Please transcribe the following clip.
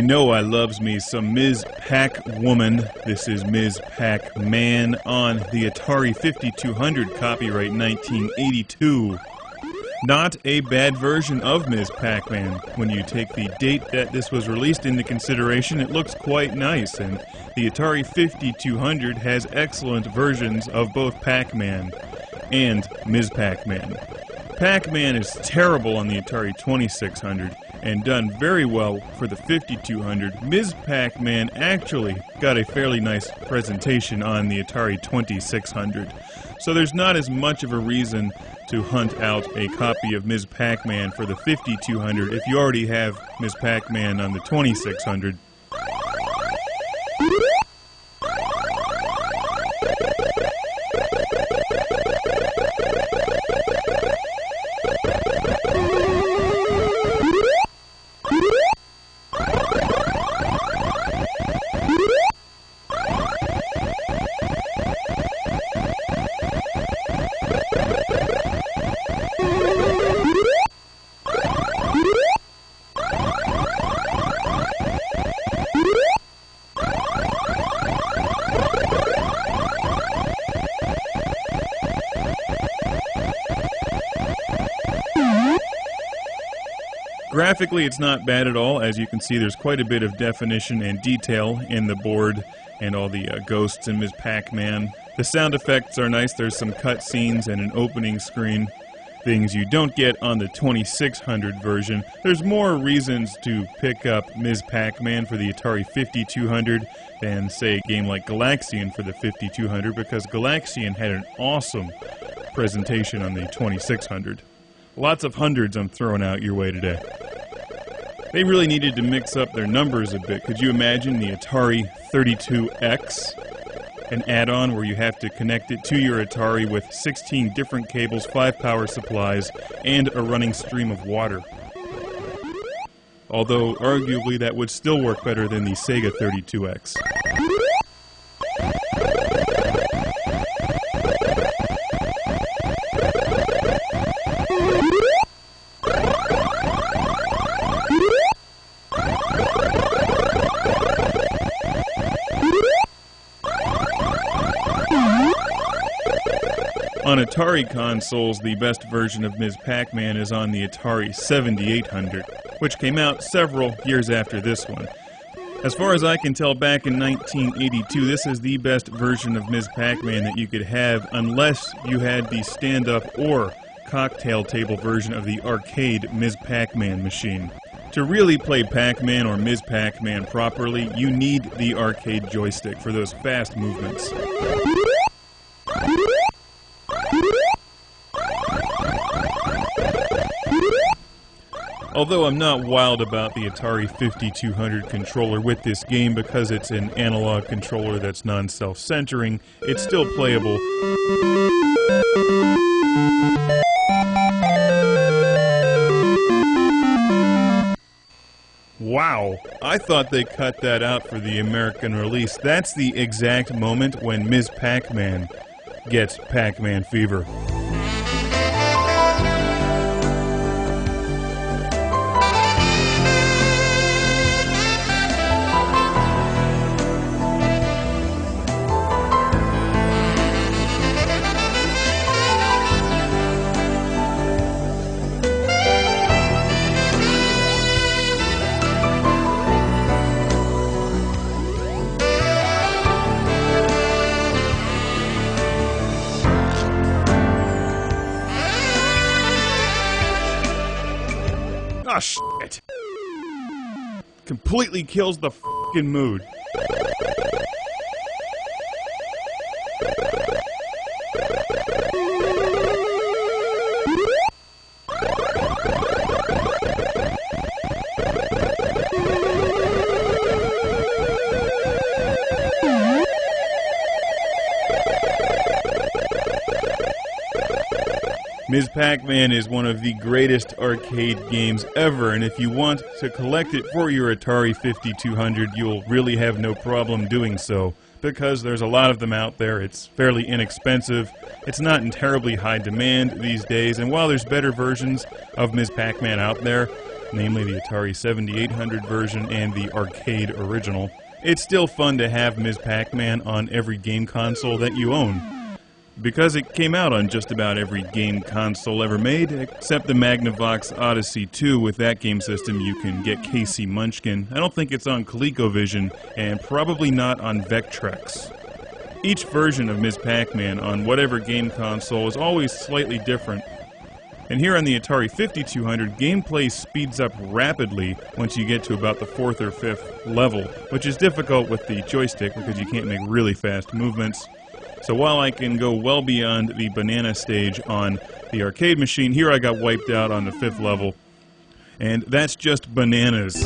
know I loves me some Ms. Pac-Woman. This is Ms. Pac-Man on the Atari 5200, copyright 1982. Not a bad version of Ms. Pac-Man. When you take the date that this was released into consideration, it looks quite nice, and the Atari 5200 has excellent versions of both Pac-Man and Ms. Pac-Man. Pac-Man is terrible on the Atari 2600 and done very well for the 5200. Ms. Pac-Man actually got a fairly nice presentation on the Atari 2600. So there's not as much of a reason to hunt out a copy of Ms. Pac-Man for the 5200 if you already have Ms. Pac-Man on the 2600. Graphically, it's not bad at all. As you can see, there's quite a bit of definition and detail in the board and all the ghosts in Ms. Pac-Man. The sound effects are nice. There's some cutscenes and an opening screen, things you don't get on the 2600 version. There's more reasons to pick up Ms. Pac-Man for the Atari 5200 than, say, a game like Galaxian for the 5200, because Galaxian had an awesome presentation on the 2600. Lots of hundreds I'm throwing out your way today. They really needed to mix up their numbers a bit. Could you imagine the Atari 32X? An add-on where you have to connect it to your Atari with 16 different cables, 5 power supplies, and a running stream of water. Although, arguably, that would still work better than the Sega 32X. On Atari consoles, the best version of Ms. Pac-Man is on the Atari 7800, which came out several years after this one. As far as I can tell, back in 1982, this is the best version of Ms. Pac-Man that you could have, unless you had the stand-up or cocktail table version of the arcade Ms. Pac-Man machine. To really play Pac-Man or Ms. Pac-Man properly, you need the arcade joystick for those fast movements. Although I'm not wild about the Atari 5200 controller with this game because it's an analog controller that's non-self-centering, it's still playable. Wow, I thought they cut that out for the American release. That's the exact moment when Ms. Pac-Man gets Pac-Man fever. Ah, shit. Completely kills the f***ing mood. Ms. Pac-Man is one of the greatest arcade games ever, and if you want to collect it for your Atari 5200, you'll really have no problem doing so, because there's a lot of them out there. It's fairly inexpensive, it's not in terribly high demand these days, and while there's better versions of Ms. Pac-Man out there, namely the Atari 7800 version and the arcade original. It's still fun to have Ms. Pac-Man on every game console that you own, because it came out on just about every game console ever made, except the Magnavox Odyssey 2. With that game system, you can get KC Munchkin. I don't think it's on ColecoVision, and probably not on Vectrex. Each version of Ms. Pac-Man on whatever game console is always slightly different. And here on the Atari 5200, gameplay speeds up rapidly once you get to about the 4th or 5th level, which is difficult with the joystick because you can't make really fast movements. So while I can go well beyond the banana stage on the arcade machine, here I got wiped out on the 5th level. And that's just bananas.